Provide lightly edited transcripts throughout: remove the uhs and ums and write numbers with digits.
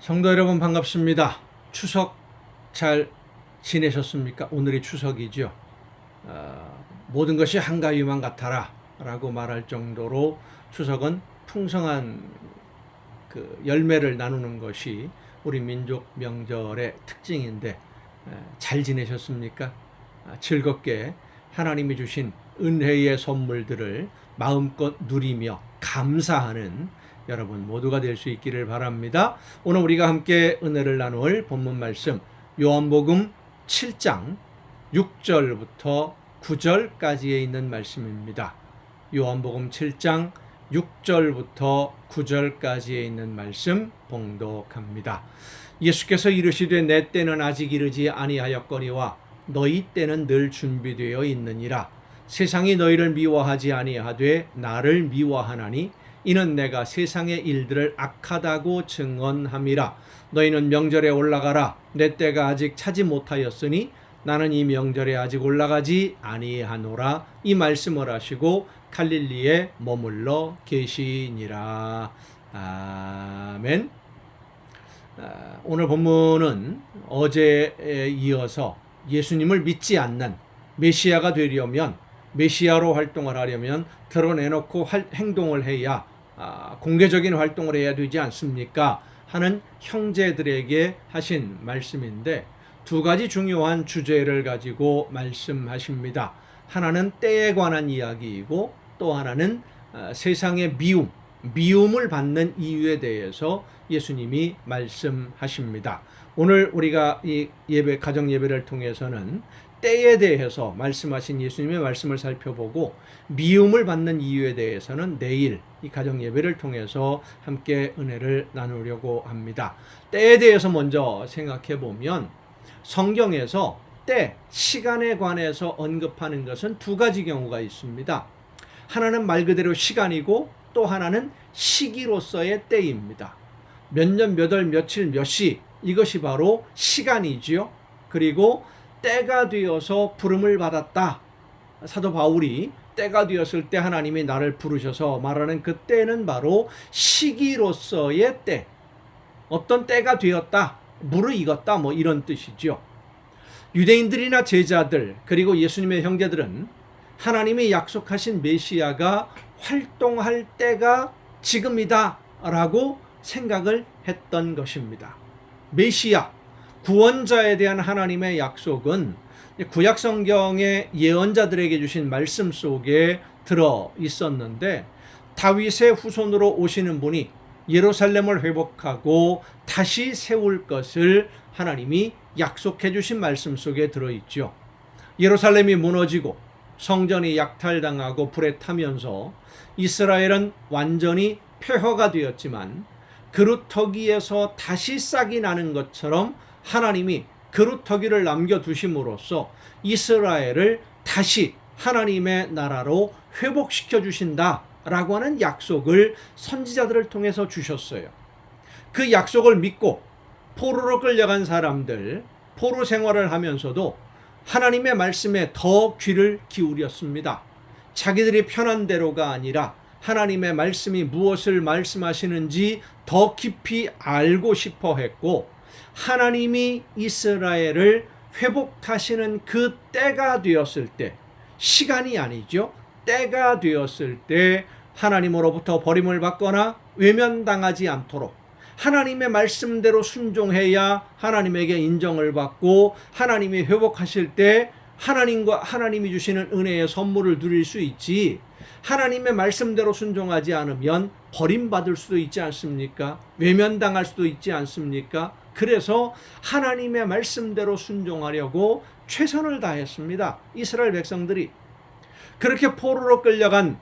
성도 여러분 반갑습니다. 추석 잘 지내셨습니까? 오늘이 추석이죠. 모든 것이 한가위만 같아라 라고 말할 정도로 추석은 풍성한 그 열매를 나누는 것이 우리 민족 명절의 특징인데 잘 지내셨습니까? 즐겁게 하나님이 주신 은혜의 선물들을 마음껏 누리며 감사하는 여러분 모두가 될 수 있기를 바랍니다. 오늘 우리가 함께 은혜를 나눌 본문 말씀 요한복음 7장 6절부터 9절까지에 있는 말씀입니다. 요한복음 7장 6절부터 9절까지에 있는 말씀 봉독합니다. 예수께서 이르시되 내 때는 아직 이르지 아니하였거니와 너희 때는 늘 준비되어 있느니라. 세상이 너희를 미워하지 아니하되 나를 미워하나니 이는 내가 세상의 일들을 악하다고 증언함이라. 너희는 명절에 올라가라. 내 때가 아직 차지 못하였으니 나는 이 명절에 아직 올라가지 아니하노라. 이 말씀을 하시고 갈릴리에 머물러 계시니라. 아멘. 오늘 본문은 어제에 이어서 예수님을 믿지 않는 메시아가 되려면, 메시아로 활동을 하려면 드러내놓고 행동을 해야, 공개적인 활동을 해야 되지 않습니까? 하는 형제들에게 하신 말씀인데 두 가지 중요한 주제를 가지고 말씀하십니다. 하나는 때에 관한 이야기이고 또 하나는 세상의 미움을 받는 이유에 대해서 예수님이 말씀하십니다. 오늘 우리가 이 가정 예배를 통해서는 때에 대해서 말씀하신 예수님의 말씀을 살펴보고 미움을 받는 이유에 대해서는 내일 이 가정 예배를 통해서 함께 은혜를 나누려고 합니다. 때에 대해서 먼저 생각해 보면 성경에서 때, 시간에 관해서 언급하는 것은 두 가지 경우가 있습니다. 하나는 말 그대로 시간이고 또 하나는 시기로서의 때입니다. 몇 년, 몇 월, 며칠, 몇 시, 이것이 바로 시간이지요. 그리고 때가 되어서 부름을 받았다. 사도 바울이 때가 되었을 때 하나님이 나를 부르셔서 말하는 그 때는 바로 시기로서의 때. 어떤 때가 되었다. 무르익었다. 뭐 이런 뜻이죠. 유대인들이나 제자들 그리고 예수님의 형제들은 하나님이 약속하신 메시아가 활동할 때가 지금이다 라고 생각을 했던 것입니다. 메시아, 구원자에 대한 하나님의 약속은 구약 성경의 예언자들에게 주신 말씀 속에 들어 있었는데 다윗의 후손으로 오시는 분이 예루살렘을 회복하고 다시 세울 것을 하나님이 약속해 주신 말씀 속에 들어있죠. 예루살렘이 무너지고 성전이 약탈당하고 불에 타면서 이스라엘은 완전히 폐허가 되었지만 그루터기에서 다시 싹이 나는 것처럼 하나님이 그루터기를 남겨두심으로써 이스라엘을 다시 하나님의 나라로 회복시켜 주신다라고 하는 약속을 선지자들을 통해서 주셨어요. 그 약속을 믿고 포로로 끌려간 사람들, 포로 생활을 하면서도 하나님의 말씀에 더 귀를 기울였습니다. 자기들이 편한 대로가 아니라 하나님의 말씀이 무엇을 말씀하시는지 더 깊이 알고 싶어 했고, 하나님이 이스라엘을 회복하시는 그 때가 되었을 때, 시간이 아니죠. 때가 되었을 때 하나님으로부터 버림을 받거나 외면당하지 않도록 하나님의 말씀대로 순종해야 하나님에게 인정을 받고 하나님이 회복하실 때 하나님이 주시는 은혜의 선물을 누릴 수 있지, 하나님의 말씀대로 순종하지 않으면 버림받을 수도 있지 않습니까? 외면당할 수도 있지 않습니까? 그래서 하나님의 말씀대로 순종하려고 최선을 다했습니다. 이스라엘 백성들이. 그렇게 포로로 끌려간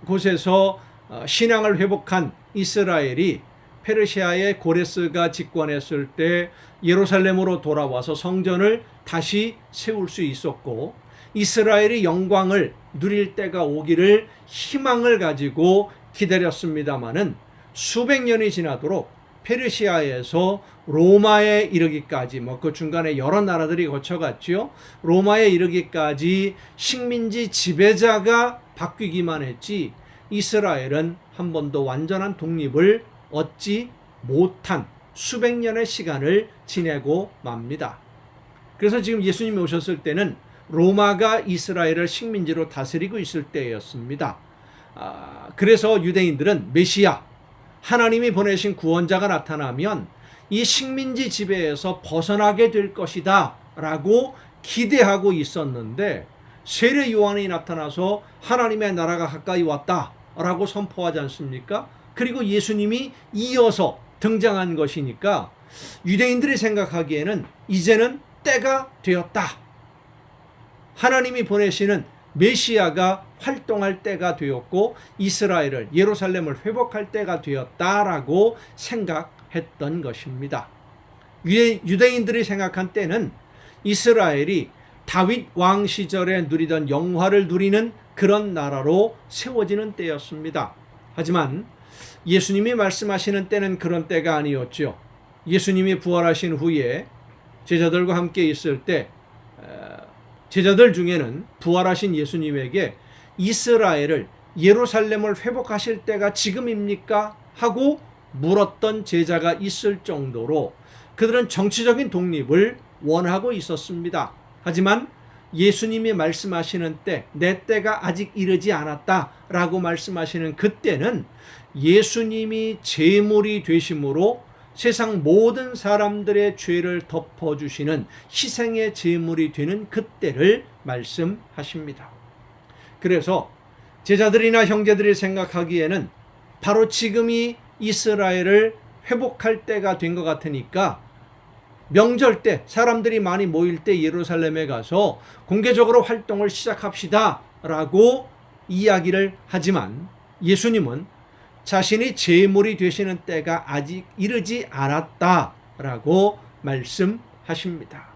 곳에서 신앙을 회복한 이스라엘이 페르시아의 고레스가 집권했을 때 예루살렘으로 돌아와서 성전을 다시 세울 수 있었고, 이스라엘이 영광을 누릴 때가 오기를 희망을 가지고 기다렸습니다마는 수백 년이 지나도록 페르시아에서 로마에 이르기까지, 그 중간에 여러 나라들이 거쳐갔죠. 로마에 이르기까지 식민지 지배자가 바뀌기만 했지 이스라엘은 한 번도 완전한 독립을 얻지 못한 수백 년의 시간을 지내고 맙니다. 그래서 지금 예수님이 오셨을 때는 로마가 이스라엘을 식민지로 다스리고 있을 때였습니다. 그래서 유대인들은 메시아, 하나님이 보내신 구원자가 나타나면 이 식민지 지배에서 벗어나게 될 것이다 라고 기대하고 있었는데, 세례 요한이 나타나서 하나님의 나라가 가까이 왔다 라고 선포하지 않습니까? 그리고 예수님이 이어서 등장한 것이니까 유대인들이 생각하기에는 이제는 때가 되었다, 하나님이 보내시는 메시아가 활동할 때가 되었고 이스라엘을, 예루살렘을 회복할 때가 되었다라고 생각했던 것입니다. 유대인들이 생각한 때는 이스라엘이 다윗 왕 시절에 누리던 영화를 누리는 그런 나라로 세워지는 때였습니다. 하지만 예수님이 말씀하시는 때는 그런 때가 아니었죠. 예수님이 부활하신 후에 제자들과 함께 있을 때 제자들 중에는 부활하신 예수님에게 이스라엘을, 예루살렘을 회복하실 때가 지금입니까? 하고 물었던 제자가 있을 정도로 그들은 정치적인 독립을 원하고 있었습니다. 하지만 예수님이 말씀하시는 때, 내 때가 아직 이르지 않았다라고 말씀하시는 그때는 예수님이 제물이 되심으로 세상 모든 사람들의 죄를 덮어주시는 희생의 제물이 되는 그때를 말씀하십니다. 그래서 제자들이나 형제들이 생각하기에는 바로 지금이 이스라엘을 회복할 때가 된 것 같으니까 명절 때, 사람들이 많이 모일 때 예루살렘에 가서 공개적으로 활동을 시작합시다 라고 이야기를 하지만, 예수님은 자신이 제물이 되시는 때가 아직 이르지 않았다라고 말씀하십니다.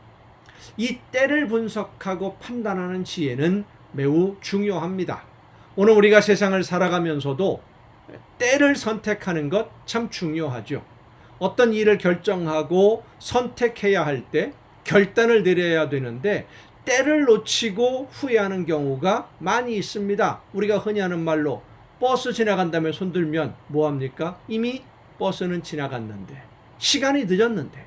이 때를 분석하고 판단하는 지혜는 매우 중요합니다. 오늘 우리가 세상을 살아가면서도 때를 선택하는 것 참 중요하죠. 어떤 일을 결정하고 선택해야 할 때 결단을 내려야 되는데 때를 놓치고 후회하는 경우가 많이 있습니다. 우리가 흔히 하는 말로 버스 지나간 다음에 손 들면 뭐합니까? 이미 버스는 지나갔는데, 시간이 늦었는데.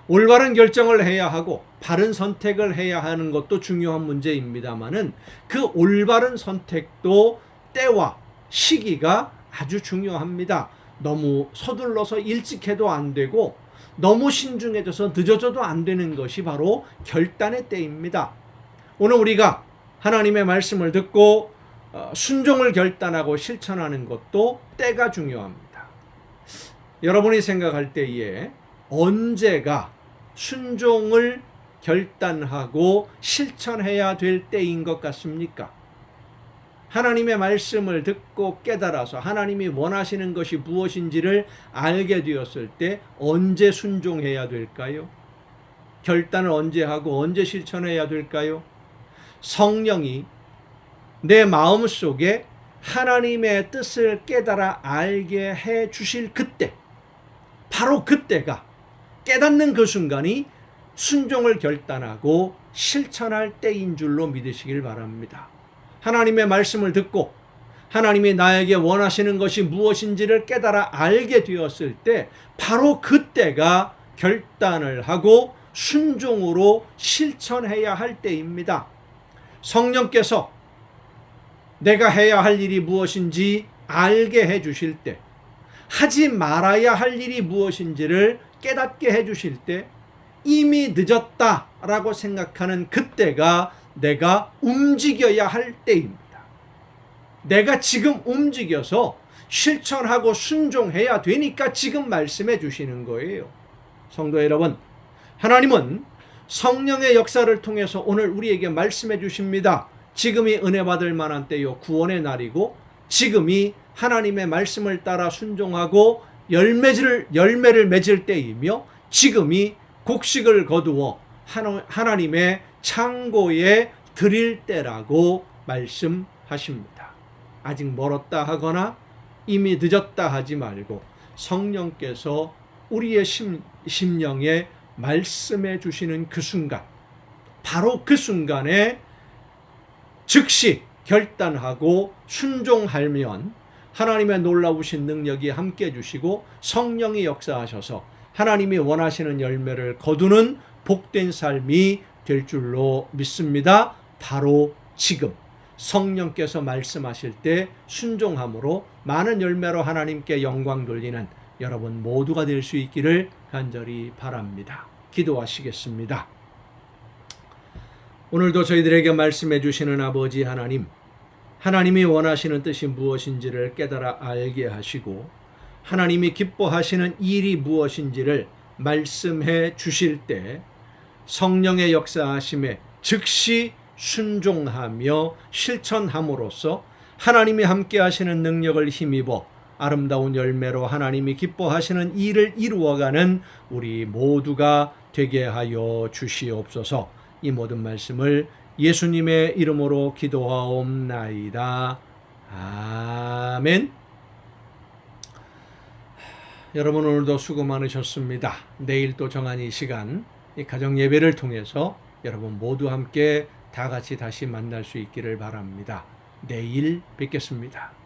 올바른 결정을 해야 하고 바른 선택을 해야 하는 것도 중요한 문제입니다만은 그 올바른 선택도 때와 시기가 아주 중요합니다. 너무 서둘러서 일찍 해도 안 되고 너무 신중해져서 늦어져도 안 되는 것이 바로 결단의 때입니다. 오늘 우리가 하나님의 말씀을 듣고 순종을 결단하고 실천하는 것도 때가 중요합니다. 여러분이 생각할 때에 언제가 순종을 결단하고 실천해야 될 때인 것 같습니까? 하나님의 말씀을 듣고 깨달아서 하나님이 원하시는 것이 무엇인지를 알게 되었을 때 언제 순종해야 될까요? 결단을 언제 하고 언제 실천해야 될까요? 성령이 내 마음속에 하나님의 뜻을 깨달아 알게 해 주실 그때, 바로 그때가, 깨닫는 그 순간이 순종을 결단하고 실천할 때인 줄로 믿으시길 바랍니다. 하나님의 말씀을 듣고 하나님이 나에게 원하시는 것이 무엇인지를 깨달아 알게 되었을 때 바로 그때가 결단을 하고 순종으로 실천해야 할 때입니다. 성령께서 내가 해야 할 일이 무엇인지 알게 해 주실 때, 하지 말아야 할 일이 무엇인지를 깨닫게 해 주실 때 이미 늦었다라고 생각하는 그때가 내가 움직여야 할 때입니다. 내가 지금 움직여서 실천하고 순종해야 되니까 지금 말씀해 주시는 거예요. 성도 여러분, 하나님은 성령의 역사를 통해서 오늘 우리에게 말씀해 주십니다. 지금이 은혜 받을 만한 때요, 구원의 날이고, 지금이 하나님의 말씀을 따라 순종하고 열매를 맺을 때이며, 지금이 곡식을 거두어 하나님의 창고에 드릴 때라고 말씀하십니다. 아직 멀었다 하거나 이미 늦었다 하지 말고 성령께서 우리의 심령에 말씀해 주시는 그 순간, 바로 그 순간에 즉시 결단하고 순종하면 하나님의 놀라우신 능력이 함께 해주시고 성령이 역사하셔서 하나님이 원하시는 열매를 거두는 복된 삶이 될 줄로 믿습니다. 바로 지금 성령께서 말씀하실 때 순종함으로 많은 열매로 하나님께 영광 돌리는 여러분 모두가 될 수 있기를 간절히 바랍니다. 기도하시겠습니다. 오늘도 저희들에게 말씀해 주시는 아버지 하나님, 하나님이 원하시는 뜻이 무엇인지를 깨달아 알게 하시고 하나님이 기뻐하시는 일이 무엇인지를 말씀해 주실 때 성령의 역사하심에 즉시 순종하며 실천함으로써 하나님이 함께 하시는 능력을 힘입어 아름다운 열매로 하나님이 기뻐하시는 일을 이루어가는 우리 모두가 되게 하여 주시옵소서. 이 모든 말씀을 예수님의 이름으로 기도하옵나이다. 아멘. 여러분 오늘도 수고 많으셨습니다. 내일 또 정한 이 시간 이 가정 예배를 통해서 여러분 모두 함께 다 같이 다시 만날 수 있기를 바랍니다. 내일 뵙겠습니다.